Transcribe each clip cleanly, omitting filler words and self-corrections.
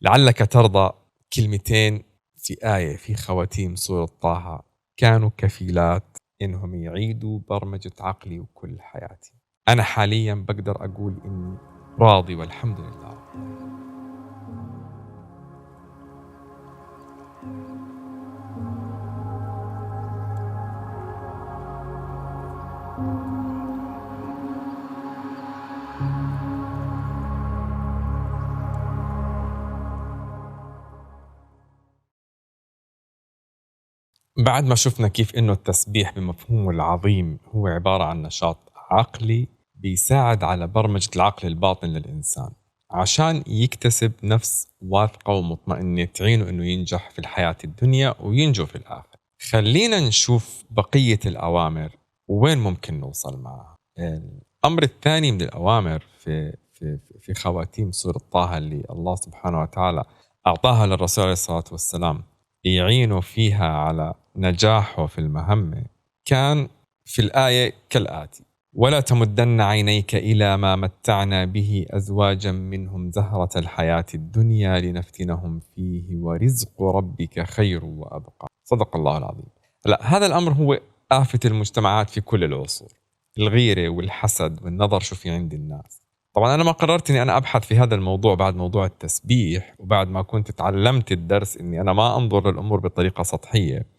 لعلك ترضى كلمتين في آية في خواتيم سورة طه كانوا كفيلات إنهم يعيدوا برمجة عقلي وكل حياتي. أنا حاليا بقدر أقول إني راضي والحمد لله. بعد ما شفنا كيف إنه التسبيح بمفهومه العظيم هو عبارة عن نشاط عقلي بيساعد على برمجة العقل الباطن للإنسان عشان يكتسب نفس واثقة ومطمئنة تعينه إنه ينجح في الحياة الدنيا وينجو في الآخر. خلينا نشوف بقية الأوامر وين ممكن نوصل معها. الأمر الثاني من الأوامر في خواتيم سورة طه اللي الله سبحانه وتعالى أعطاها للرسول عليه الصلاة والسلام يعينوا فيها على نجاحه في المهمة، كان في الآية كالآتي: ولا تمدن عينيك إلى ما متعنا به أزواجا منهم زهرة الحياة الدنيا لنفتنهم فيه ورزق ربك خير وأبقى. صدق الله العظيم. لا، هذا الأمر هو آفة المجتمعات في كل العصور، الغيرة والحسد والنظر شو في عند الناس. طبعا أنا ما قررت أني أنا أبحث في هذا الموضوع بعد موضوع التسبيح وبعد ما كنت تعلمت الدرس أني أنا ما أنظر للأمور بطريقة سطحية.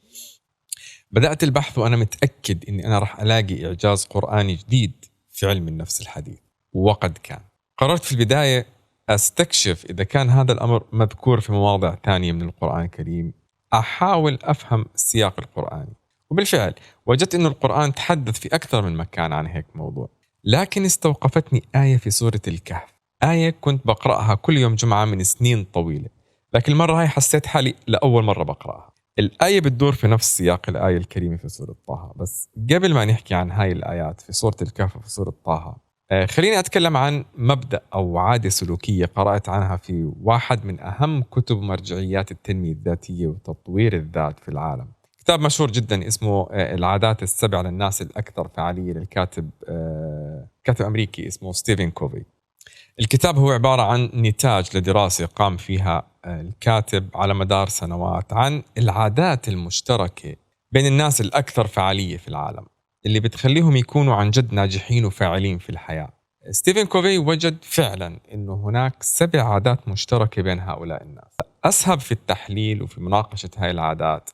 بدأت البحث وأنا متأكد أني أنا رح ألاقي إعجاز قرآني جديد في علم النفس الحديث، وقد كان. قررت في البداية أستكشف إذا كان هذا الأمر مذكور في مواضع تانية من القرآن الكريم، أحاول أفهم السياق القرآني. وبالفعل وجدت أن القرآن تحدث في أكثر من مكان عن هيك موضوع، لكن استوقفتني آية في سورة الكهف، آية كنت بقرأها كل يوم جمعة من سنين طويلة، لكن المرة هاي حسيت حالي لأول مرة بقرأها. الآية بتدور في نفس سياق الآية الكريمة في سورة طه، بس قبل ما نحكي عن هاي الآيات في سورة الكهف وفي سورة طه، خليني أتكلم عن مبدأ أو عادة سلوكية قرأت عنها في واحد من أهم كتب مرجعيات التنمية الذاتية وتطوير الذات في العالم. كتاب مشهور جدا اسمه العادات السبع للناس الأكثر فعالية للكاتب كاتب أمريكي اسمه ستيفن كوفي. الكتاب هو عبارة عن نتاج لدراسة قام فيها الكاتب على مدار سنوات عن العادات المشتركة بين الناس الأكثر فعالية في العالم اللي بتخليهم يكونوا عن جد ناجحين وفاعلين في الحياة. ستيفن كوفي وجد فعلا أنه هناك 7 عادات مشتركة بين هؤلاء الناس. أسهب في التحليل وفي مناقشة هاي العادات.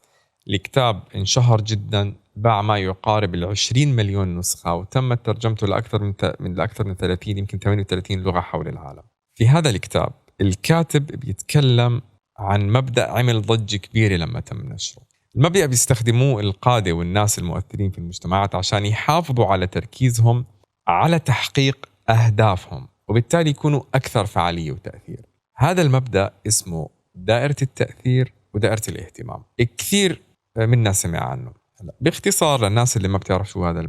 الكتاب انشهر جدا، باع ما يقارب 20 مليون نسخة، وتمت ترجمته لأكثر من 30 يمكن 38 لغة حول العالم. في هذا الكتاب الكاتب بيتكلم عن مبدأ عمل ضجة كبيرة لما تم نشره. المبدأ بيستخدموه القادة والناس المؤثرين في المجتمعات عشان يحافظوا على تركيزهم على تحقيق أهدافهم، وبالتالي يكونوا أكثر فعالية وتأثير. هذا المبدأ اسمه دائرة التأثير ودائرة الاهتمام. كثير منا سمع عنه. باختصار للناس اللي ما بتعرف شو هذا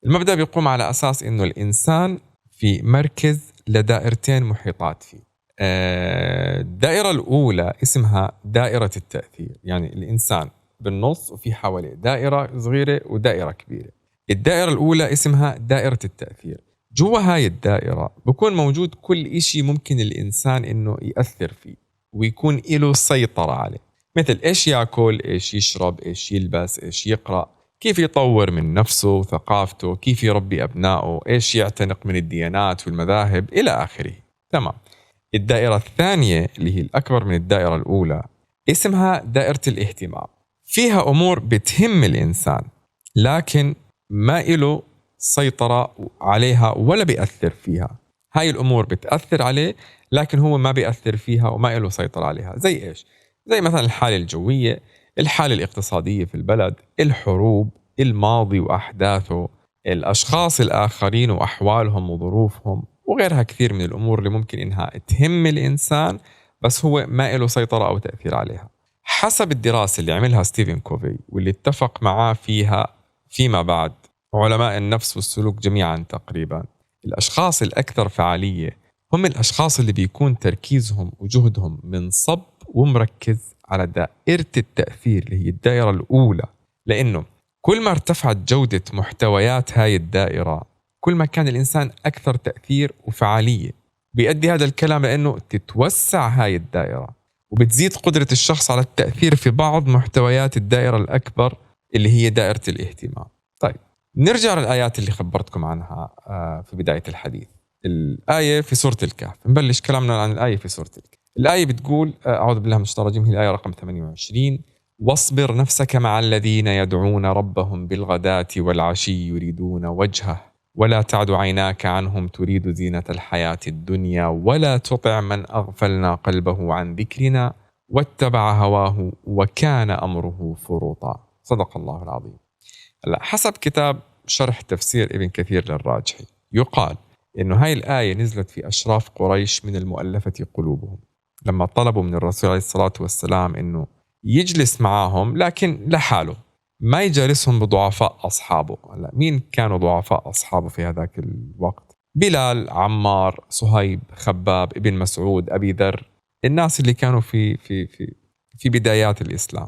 المبدأ بيقوم على أساس إنه الإنسان في مركز لدائرتين محيطات فيه. الدائرة الأولى اسمها دائرة التأثير، يعني الإنسان بالنص وفي حواليه دائرة صغيرة ودائرة كبيرة. الدائرة الأولى اسمها دائرة التأثير. جوا هاي الدائرة بكون موجود كل إشي ممكن الإنسان إنه يأثر فيه ويكون له سيطرة عليه، مثل إيش يأكل، إيش يشرب، إيش يلبس، إيش يقرأ، كيف يطور من نفسه وثقافته، كيف يربي أبنائه، إيش يعتنق من الديانات والمذاهب إلى آخره. تمام. الدائرة الثانية اللي هي الأكبر من الدائرة الأولى اسمها دائرة الاهتمام. فيها أمور بتهم الإنسان لكن ما له سيطرة عليها ولا بيأثر فيها. هاي الأمور بتأثر عليه لكن هو ما بيأثر فيها وما له سيطرة عليها. زي إيش؟ زي مثلا الحالة الجوية، الحالة الاقتصادية في البلد، الحروب، الماضي وأحداثه، الأشخاص الآخرين وأحوالهم وظروفهم، وغيرها كثير من الأمور اللي ممكن إنها تهم الإنسان بس هو ما له سيطرة أو تأثير عليها. حسب الدراسة اللي عملها ستيفن كوفي واللي اتفق معاه فيها فيما بعد علماء النفس والسلوك جميعا تقريبا، الأشخاص الأكثر فعالية هم الأشخاص اللي بيكون تركيزهم وجهدهم منصب ومركز على دائرة التأثير اللي هي الدائرة الأولى، لأنه كل ما ارتفعت جودة محتويات هاي الدائرة كل ما كان الإنسان أكثر تأثير وفعالية. بيؤدي هذا الكلام لأنه تتوسع هاي الدائرة وبتزيد قدرة الشخص على التأثير في بعض محتويات الدائرة الأكبر اللي هي دائرة الاهتمام. طيب نرجع للآيات اللي خبرتكم عنها في بداية الحديث. الآية في سورة الكهف، نبلش كلامنا عن الآية في سورة الكهف. الآية بتقول أعوذ بالله من الشيطان الرجيم، هي الآية رقم 28: واصبر نفسك مع الذين يدعون ربهم بالغداة والعشي يريدون وجهه ولا تعد عيناك عنهم تريد زينة الحياة الدنيا ولا تطع من أغفلنا قلبه عن ذكرنا واتبع هواه وكان أمره فرطا. صدق الله العظيم. هلا حسب كتاب شرح تفسير ابن كثير للراجحي يقال إنه هاي الآية نزلت في أشراف قريش من المؤلفة قلوبهم لما طلبوا من الرسول عليه الصلاة والسلام إنه يجلس معاهم لكن لحاله، ما يجالسهم بضعفاء أصحابه. هلا مين كانوا ضعفاء أصحابه في هذاك الوقت؟ بلال، عمار، صهيب، خباب، ابن مسعود، أبي ذر، الناس اللي كانوا في بدايات الإسلام.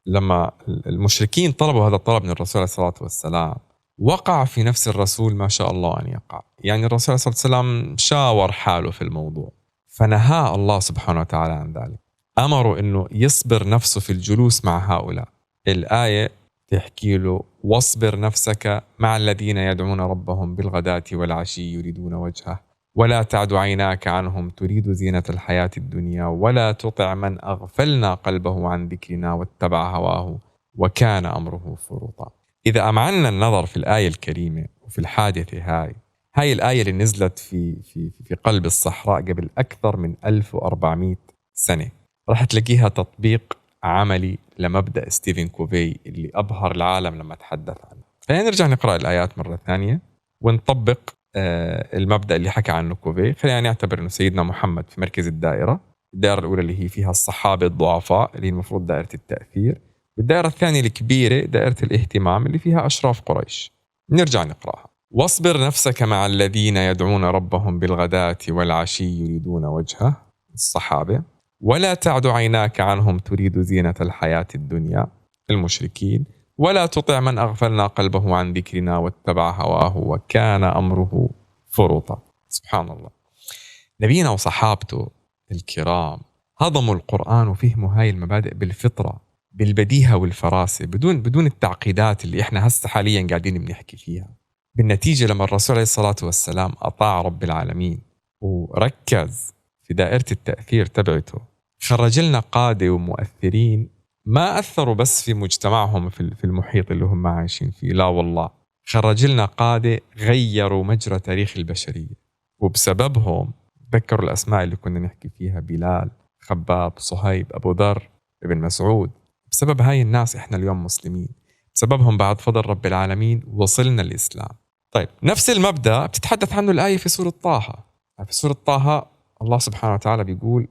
لما المشركين طلبوا هذا الطلب من الرسول عليه الصلاة والسلام وقع في نفس الرسول ما شاء الله أن يقع. يعني الرسول عليه الصلاة والسلام شاور حاله في الموضوع فنهى الله سبحانه وتعالى عن ذلك، أمره أنه يصبر نفسه في الجلوس مع هؤلاء. الآية تحكي له واصبر نفسك مع الذين يدعون ربهم بالغداة والعشي يريدون وجهه ولا تعد عيناك عنهم تريد زينة الحياة الدنيا ولا تطع من أغفلنا قلبه عن ذكرنا واتبع هواه وكان أمره فرطا. إذا أمعنا النظر في الآية الكريمة وفي الحادثة هاي الآية اللي نزلت في قلب الصحراء قبل أكثر من 1400 سنة، راح تلاقيها تطبيق عملي لمبدأ ستيفن كوفي اللي أبهر العالم لما تحدث عنه. خلينا نرجع نقرأ الآيات مرة ثانية ونطبق المبدأ اللي حكى عنه كوفي. خلينا نعتبر أنه سيدنا محمد في مركز الدائرة الأولى اللي هي فيها الصحابة الضعفاء اللي هي المفروض دائرة التأثير، والدائرة الثانية الكبيرة دائرة الاهتمام اللي فيها أشراف قريش. نرجع نقرأها: واصبر نفسك مع الذين يدعون ربهم بالغداة والعشي يريدون وجهه، الصحابة، ولا تعد عيناك عنهم تريد زينة الحياة الدنيا، المشركين، ولا تطع من أغفلنا قلبه عن ذكرنا واتبع هواه وكان أمره فرطا. سبحان الله. نبينا وصحابته الكرام هضموا القرآن وفهموا هاي المبادئ بالفطرة، بالبديهة والفراسة، بدون التعقيدات اللي احنا هسه حاليا قاعدين بنحكي فيها. بالنتيجة لما الرسول عليه الصلاة والسلام أطاع رب العالمين وركز في دائرة التأثير تبعته، خرج لنا قادة ومؤثرين ما أثروا بس في مجتمعهم في المحيط اللي هم عايشين فيه، لا والله، خرج لنا قادة غيروا مجرى تاريخ البشرية. وبسببهم تذكروا الأسماء اللي كنا نحكي فيها: بلال، خباب، صهيب، أبو ذر، ابن مسعود. بسبب هاي الناس إحنا اليوم مسلمين، بسببهم بعد فضل رب العالمين وصلنا الإسلام. طيب نفس المبدأ بتتحدث عنه الآية في سورة طه. في سورة طه الله سبحانه وتعالى بيقول: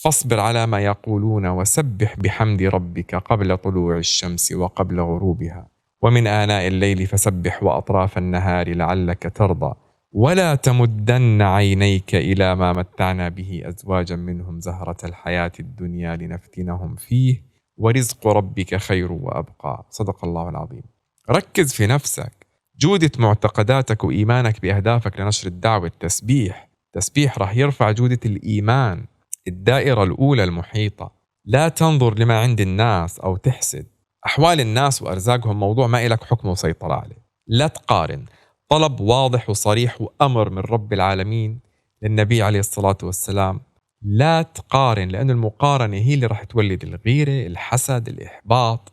فاصبر على ما يقولون وسبح بحمد ربك قبل طلوع الشمس وقبل غروبها ومن آناء الليل فسبح وأطراف النهار لعلك ترضى ولا تمدن عينيك إلى ما متعنا به أزواجا منهم زهرة الحياة الدنيا لنفتنهم فيه ورزق ربك خير وأبقى. صدق الله العظيم. ركز في نفسك، جودة معتقداتك وإيمانك بأهدافك لنشر الدعوة. التسبيح راح يرفع جودة الإيمان. الدائرة الأولى المحيطة، لا تنظر لما عند الناس أو تحسد. أحوال الناس وأرزاقهم موضوع ما إلك حكم وسيطرة عليه. لا تقارن. طلب واضح وصريح وأمر من رب العالمين للنبي عليه الصلاة والسلام: لا تقارن، لأن المقارنة هي اللي راح تولد الغيرة، الحسد، الإحباط.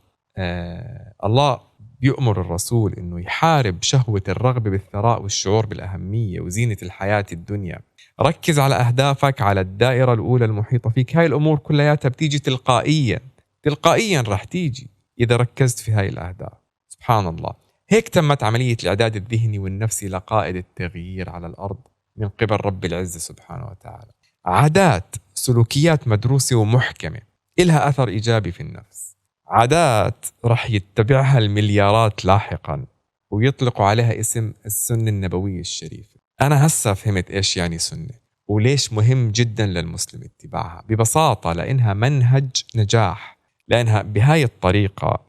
الله بيؤمر الرسول إنه يحارب شهوة الرغبة بالثراء والشعور بالأهمية وزينة الحياة الدنيا. ركز على أهدافك، على الدائرة الأولى المحيطة فيك. هاي الأمور كلها بتيجي تلقائيا راح تيجي إذا ركزت في هاي الأهداف. سبحان الله. هيك تمت عملية الإعداد الذهني والنفسي لقائد التغيير على الأرض من قبل رب العزة سبحانه وتعالى. عادات، سلوكيات مدروسة ومحكمة إلها أثر إيجابي في النفس. عادات رح يتبعها المليارات لاحقا ويطلقوا عليها اسم السنة النبوية الشريفة. أنا هسه فهمت إيش يعني سنة وليش مهم جدا للمسلم اتباعها. ببساطة لأنها منهج نجاح، لأنها بهاي الطريقة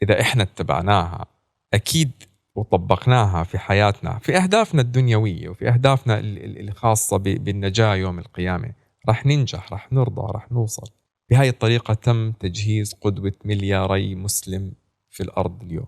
إذا إحنا اتبعناها أكيد وطبقناها في حياتنا في أهدافنا الدنيوية وفي أهدافنا الخاصة بالنجاة يوم القيامة، رح ننجح، رح نرضى، رح نوصل. بهاي الطريقة تم تجهيز قدوة ملياري مسلم في الأرض اليوم.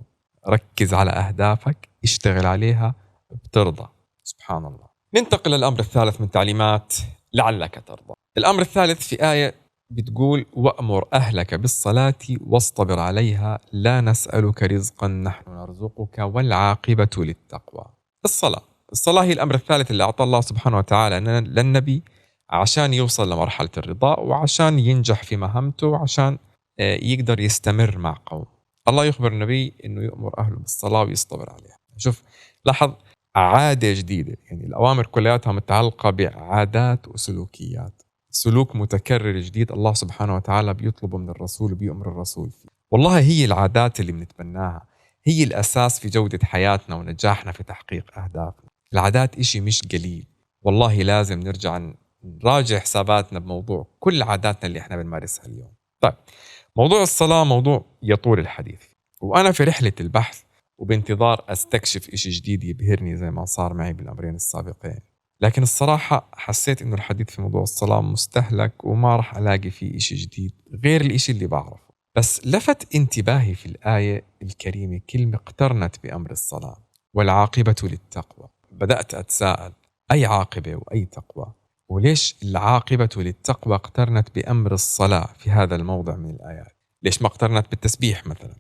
ركز على أهدافك، اشتغل عليها، بترضى. سبحان الله. ننتقل للأمر الثالث من تعليمات لعلك ترضى. الأمر الثالث في آية بتقول: وأمر أهلك بالصلاة واصطبر عليها لا نسألك رزقا نحن نرزقك والعاقبة للتقوى. الصلاة هي الأمر الثالث اللي أعطى الله سبحانه وتعالى للنبي عشان يوصل لمرحلة الرضا، وعشان ينجح في مهمته، وعشان يقدر يستمر مع قوم. الله يخبر النبي إنه يأمر أهله بالصلاة ويصطبر عليها. شوف، لاحظ، عادة جديدة، يعني الأوامر كلياتها متعلقة بعادات وسلوكيات، سلوك متكرر جديد الله سبحانه وتعالى بيطلبه من الرسول وبيأمر الرسول فيه. والله هي العادات اللي بنتبناها هي الأساس في جودة حياتنا ونجاحنا في تحقيق أهدافنا. العادات إشي مش قليل، والله لازم نرجع نراجع حساباتنا بموضوع كل عاداتنا اللي احنا بنمارسها اليوم. طيب، موضوع الصلاة موضوع يطول الحديث، وأنا في رحلة البحث وبانتظار أستكشف إشي جديد يبهرني زي ما صار معي بالأمرين السابقين. لكن الصراحة حسيت إنه الحديث في موضوع الصلاة مستهلك وما رح ألاقي فيه إشي جديد غير الإشي اللي بعرفه. بس لفت انتباهي في الآية الكريمة كلمة اقترنت بأمر الصلاة: والعاقبة للتقوى. بدأت أتساءل، أي عاقبة وأي تقوى؟ وليش العاقبة للتقوى اقترنت بأمر الصلاة في هذا الموضع من الآيات؟ ليش ما اقترنت بالتسبيح مثلا؟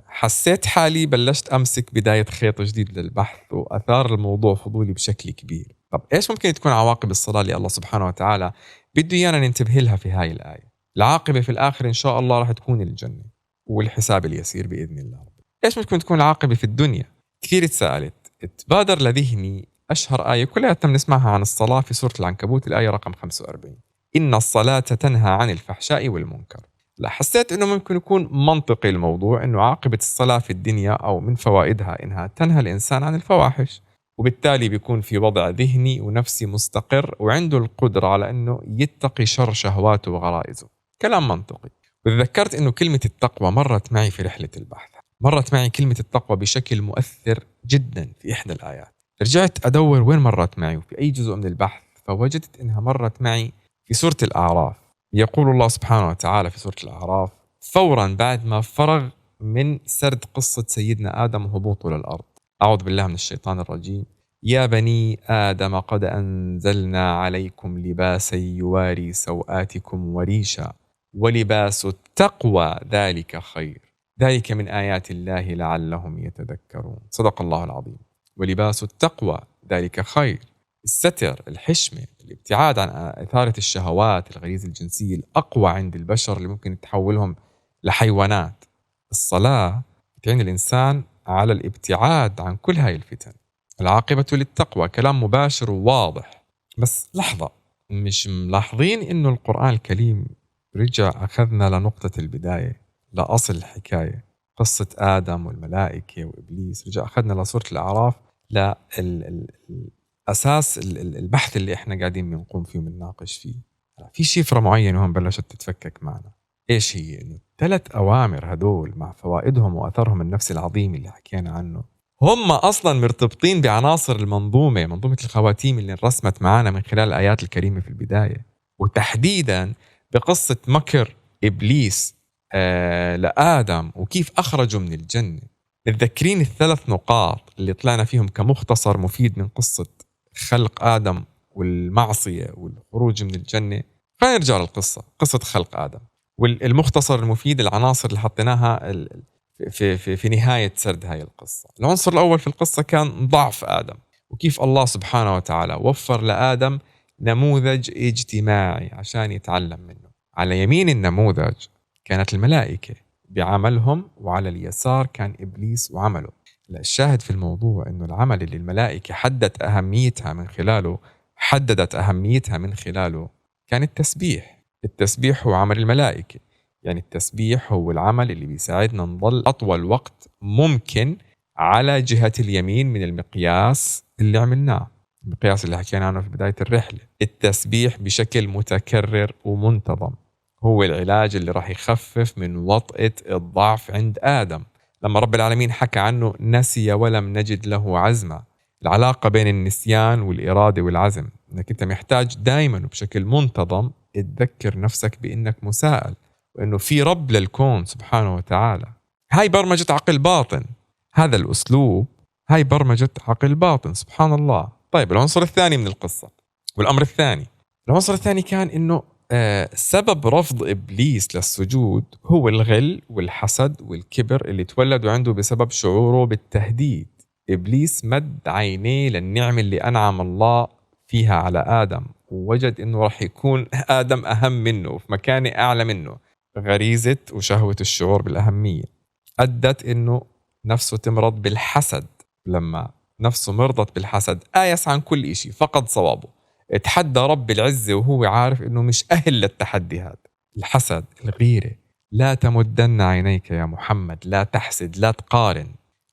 حسيت حالي بلشت أمسك بداية خيط جديد للبحث، وأثار الموضوع فضولي بشكل كبير. طب إيش ممكن تكون عواقب الصلاة اللي الله سبحانه وتعالى بده إيانا ننتبه لها في هاي الآية؟ العاقبة في الآخر إن شاء الله راح تكون الجنة والحساب اليسير بإذن الله. إيش ممكن تكون العاقبة في الدنيا؟ كثير تساءلت. تبادر لذهني أشهر آية كلها بنسمعها عن الصلاة في سورة العنكبوت، الآية رقم 45: إن الصلاة تنهى عن الفحشاء والمنكر. لا، حسيت إنه ممكن يكون منطقي الموضوع، إنه عاقبة الصلاة في الدنيا أو من فوائدها إنها تنهى الإنسان عن الفواحش، وبالتالي بيكون في وضع ذهني ونفسي مستقر، وعنده القدرة على إنه يتقي شر شهواته وغرائزه. كلام منطقي. وتذكرت إنه كلمة التقوى مرت معي في رحلة البحث، مرت معي كلمة التقوى بشكل مؤثر جدا في إحدى الآيات. رجعت أدور وين مرت معي وفي أي جزء من البحث، فوجدت إنها مرت معي في سورة الأعراف. يقول الله سبحانه وتعالى في سورة الأعراف فورا بعد ما فرغ من سرد قصة سيدنا آدم وهبوطه للأرض: أعوذ بالله من الشيطان الرجيم: يا بني آدم قد أنزلنا عليكم لباسا يواري سوآتكم وريشا ولباس التقوى ذلك خير ذلك من آيات الله لعلهم يتذكرون. صدق الله العظيم. ولباس التقوى ذلك خير. الستر، الحشمة، الابتعاد عن إثارة الشهوات، الغريزة الجنسية الأقوى عند البشر اللي ممكن تحولهم لحيوانات. الصلاة تعين الإنسان على الابتعاد عن كل هاي الفتن. العاقبة للتقوى، كلام مباشر وواضح. بس لحظة، مش ملاحظين إنه القرآن الكريم رجع أخذنا لنقطة البداية، لأصل الحكاية، قصة آدم والملائكة وإبليس؟ رجع أخذنا لسورة الأعراف، أساس البحث اللي إحنا قاعدين بنقوم فيه وبنناقش فيه. في شفرة معينة هون بلشت تتفكك معنا. إيش هي؟ إنه 3 أوامر هدول مع فوائدهم وأثرهم النفسي العظيم اللي حكينا عنه، هم أصلا مرتبطين بعناصر منظومة الخواتيم اللي انرسمت معنا من خلال الآيات الكريمة في البداية، وتحديدا بقصة مكر إبليس لآدم وكيف أخرجوا من الجنة. متذكرين ال3 نقاط اللي طلعنا فيهم كمختصر مفيد من قصة خلق آدم والمعصية والخروج من الجنة؟ خلينا نرجع للقصة، قصة خلق آدم، والمختصر المفيد العناصر اللي حطيناها في نهاية سرد هاي القصة. العنصر الأول في القصة كان ضعف آدم، وكيف الله سبحانه وتعالى وفر لآدم نموذج اجتماعي عشان يتعلم منه. على يمين النموذج كانت الملائكة بعملهم، وعلى اليسار كان إبليس وعمله. الشاهد في الموضوع إنه العمل اللي الملائكة حددت أهميتها من خلاله كان التسبيح هو عمل الملائكة. يعني التسبيح هو العمل اللي بيساعدنا نضل أطول وقت ممكن على جهة اليمين من المقياس اللي عملناه، المقياس اللي حكينا عنه في بداية الرحلة. التسبيح بشكل متكرر ومنتظم هو العلاج اللي راح يخفف من وطأة الضعف عند آدم. لما رب العالمين حكى عنه نسي ولم نجد له عزما. العلاقة بين النسيان والإرادة والعزم، إنك أنت محتاج دايما وبشكل منتظم تذكر نفسك بإنك مساءل، وإنه في رب للكون سبحانه وتعالى. هاي برمجة عقل باطن، هذا الأسلوب هاي برمجة عقل باطن، سبحان الله. طيب العنصر الثاني من القصة والأمر الثاني، العنصر الثاني كان إنه سبب رفض إبليس للسجود هو الغل والحسد والكبر اللي تولدوا عنده بسبب شعوره بالتهديد. إبليس مد عينيه للنعمة اللي أنعم الله فيها على آدم، ووجد إنه رح يكون آدم أهم منه في مكانة أعلى منه. غريزة وشهوة الشعور بالأهمية أدت إنه نفسه تمرض بالحسد. لما نفسه مرضت بالحسد آيس عن كل إشي، فقد صوابه، اتحدى رب العزة وهو عارف إنه مش أهل للتحدي هذا. الحسد، الغيرة. لا تمدن عينيك يا محمد، لا تحسد، لا تقارن.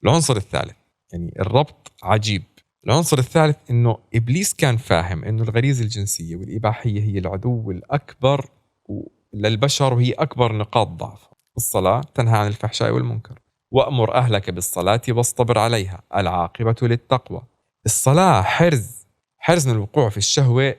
العنصر الثالث، يعني الربط عجيب. العنصر الثالث إنه إبليس كان فاهم إنه الغريزة الجنسية والإباحية هي العدو الأكبر للبشر، وهي أكبر نقاط ضعف. الصلاة تنهى عن الفحشاء والمنكر، وأمر أهلك بالصلاة واصطبر عليها، العاقبة للتقوى. الصلاة حرز من الوقوع في الشهوة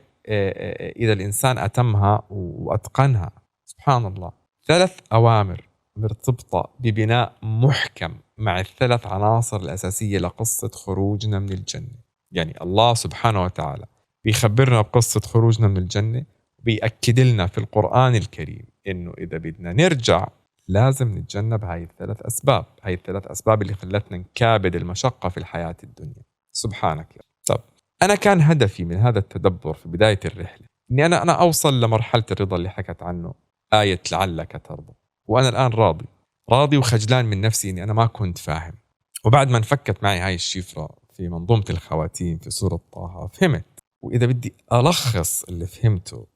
إذا الإنسان أتمها وأتقنها. سبحان الله. 3 أوامر مرتبطة ببناء محكم مع ال3 عناصر الأساسية لقصة خروجنا من الجنة. يعني الله سبحانه وتعالى بيخبرنا بقصة خروجنا من الجنة، بيأكد لنا في القرآن الكريم إنه إذا بدنا نرجع لازم نتجنب هاي ال3 أسباب، هاي ال3 أسباب اللي خلتنا نكابد المشقة في الحياة الدنيا. سبحانك يا رب. طب أنا كان هدفي من هذا التدبر في بداية الرحلة إني أنا أوصل لمرحلة الرضا اللي حكت عنه آية لعلك ترضى، وأنا الآن راضي وخجلان من نفسي إني أنا ما كنت فاهم. وبعد ما انفكت معي هاي الشفرة في منظومة الخواتيم في سورة طه فهمت. وإذا بدي ألخص اللي فهمته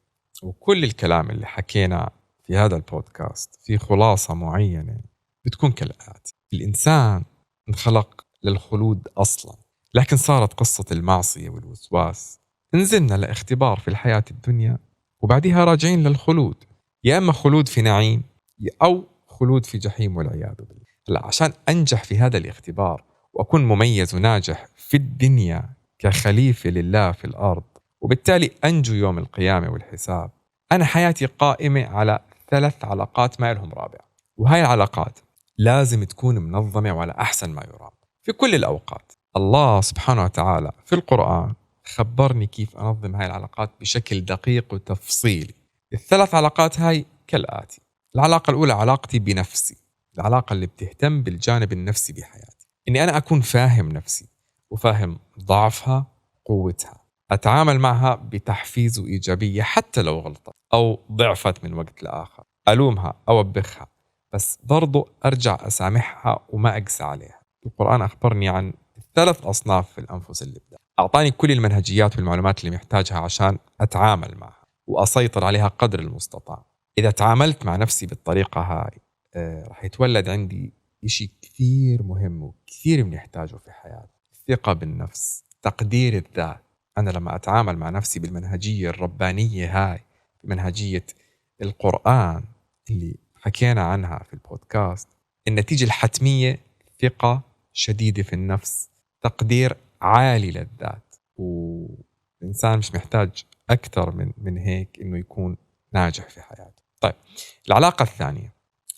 وكل الكلام اللي حكينا في هذا البودكاست في خلاصة معينة، بتكون كالآتي: الإنسان انخلق للخلود أصلا، لكن صارت قصة المعصية والوسواس نزلنا لاختبار في الحياة الدنيا، وبعدها راجعين للخلود، يا إما خلود في نعيم أو خلود في جحيم والعياذ بالله. هلا عشان أنجح في هذا الاختبار وأكون مميز وناجح في الدنيا كخليفة لله في الأرض، وبالتالي أنجو يوم القيامة والحساب، أنا حياتي قائمة على 3 علاقات ما لهم رابع. وهاي العلاقات لازم تكون منظمة وعلى أحسن ما يرام في كل الأوقات. الله سبحانه وتعالى في القرآن خبرني كيف أنظم هاي العلاقات بشكل دقيق وتفصيلي. ال3 علاقات هاي كالآتي: العلاقة الأولى علاقتي بنفسي، العلاقة اللي بتهتم بالجانب النفسي بحياتي، إني أنا أكون فاهم نفسي وفاهم ضعفها قوتها، أتعامل معها بتحفيز وإيجابية حتى لو غلطت أو ضعفت من وقت لآخر، ألومها أو أوبخها، بس برضو أرجع أسامحها وما أقسى عليها. القرآن أخبرني عن 3 أصناف في الأنفس اللي بدأ، أعطاني كل المنهجيات والمعلومات اللي محتاجها عشان أتعامل معها وأسيطر عليها قدر المستطاع. إذا تعاملت مع نفسي بالطريقة هاي رح يتولد عندي إشي كثير مهم وكثير بنحتاجه في حياتي: الثقة بالنفس، تقدير الذات. أنا لما أتعامل مع نفسي بالمنهجية الربانية هاي، بمنهجية القرآن اللي حكينا عنها في البودكاست، النتيجة الحتمية ثقة شديدة في النفس، تقدير عالي للذات. والإنسان مش محتاج أكثر من هيك إنه يكون ناجح في حياته. طيب العلاقة الثانية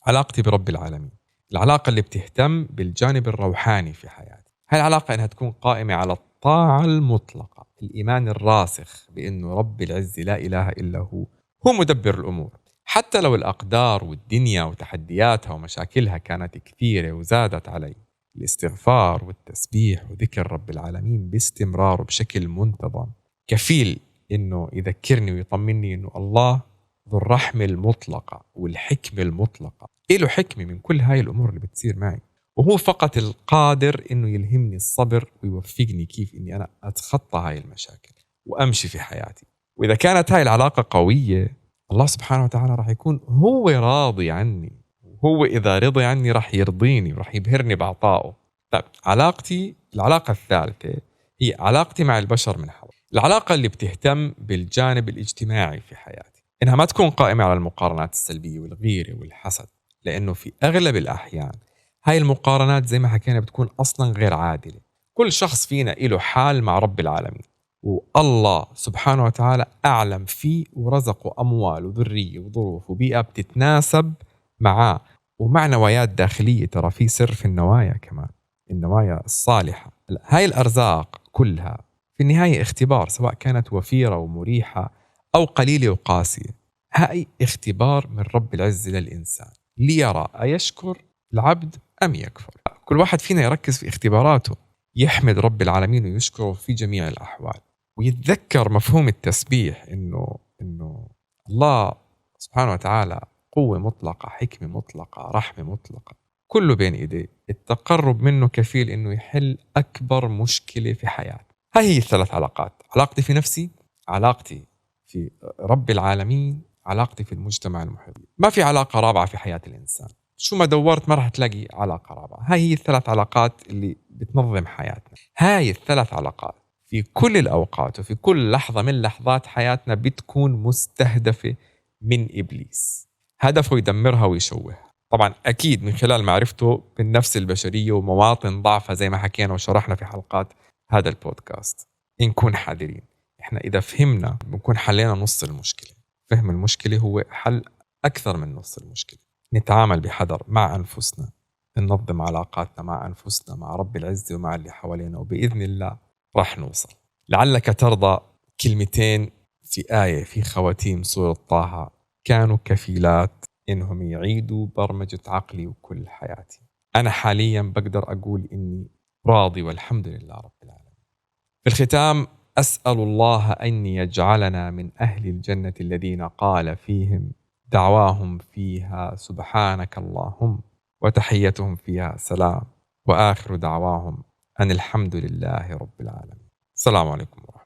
علاقتي برب العالمين، العلاقة اللي بتهتم بالجانب الروحاني في حياتي. هاي العلاقة إنها تكون قائمة على الطاعة المطلقة، الإيمان الراسخ بأنه رب العزة لا إله إلا هو مدبر الأمور، حتى لو الأقدار والدنيا وتحدياتها ومشاكلها كانت كثيرة وزادت علي. الاستغفار والتسبيح وذكر رب العالمين باستمرار وبشكل منتظم كفيل إنه يذكرني ويطمني إنه الله ذو الرحمة المطلقة والحكمة المطلقة، إله حكمة من كل هاي الأمور اللي بتصير معي، وهو فقط القادر إنه يلهمني الصبر ويوفقني كيف إني أنا أتخطى هاي المشاكل وأمشي في حياتي. وإذا كانت هاي العلاقة قوية، الله سبحانه وتعالى راح يكون هو راضي عني، وهو إذا رضي عني راح يرضيني وراح يبهرني بعطائه. طيب العلاقة الثالثة هي علاقتي مع البشر من حولي، العلاقة اللي بتهتم بالجانب الاجتماعي في حياتي، إنها ما تكون قائمة على المقارنات السلبية والغيرة والحسد، لأنه في أغلب الأحيان هاي المقارنات زي ما حكينا بتكون أصلا غير عادلة. كل شخص فينا له حال مع رب العالمين، والله سبحانه وتعالى أعلم فيه ورزقه أموال وذرية وظروف وبيئة بتتناسب معاه ومع نوايات داخلية. ترى في سر في النوايا كمان، النوايا الصالحة. هاي الأرزاق كلها في النهاية اختبار، سواء كانت وفيرة ومريحة أو قليلة وقاسية. هاي اختبار من رب العزة للإنسان ليرى أيشكر العبد أم يكفر. كل واحد فينا يركز في اختباراته، يحمد رب العالمين ويشكره في جميع الأحوال، ويتذكر مفهوم التسبيح، إنه الله سبحانه وتعالى قوة مطلقة، حكمة مطلقة، رحمة مطلقة، كله بين إيديه. التقرب منه كفيل إنه يحل أكبر مشكلة في حياتنا. هاي هي الثلاث علاقات: علاقتي في نفسي، علاقتي في رب العالمين، علاقتي في المجتمع المحيط. ما في علاقة رابعة في حياة الإنسان، شو ما دورت ما راح تلاقي علاقة رابعة. هاي هي الثلاث علاقات اللي بتنظم حياتنا. هاي الثلاث علاقات في كل الأوقات وفي كل لحظة من لحظات حياتنا بتكون مستهدفة من إبليس، هدفه يدمرها ويشوهها. طبعا أكيد من خلال معرفته بالنفس البشرية ومواطن ضعفها زي ما حكينا وشرحنا في حلقات هذا البودكاست. نكون حذرين. إحنا إذا فهمنا بنكون حلينا نص المشكلة. فهم المشكلة هو حل أكثر من نص المشكلة. نتعامل بحذر مع أنفسنا، ننظم علاقاتنا مع أنفسنا مع رب العزة ومع اللي حوالينا، وبإذن الله راح نوصل. لعلك ترضى كلمتين في آية في خواتيم سورة طه كانوا كفيلات إنهم يعيدوا برمجة عقلي وكل حياتي. أنا حاليا بقدر أقول إني راضي والحمد لله رب العالمين. في الختام أسأل الله أن يجعلنا من أهل الجنة الذين قال فيهم دعواهم فيها سبحانك اللهم وتحيتهم فيها سلام وآخر دعواهم أن الحمد لله رب العالمين. السلام عليكم ورحمة الله.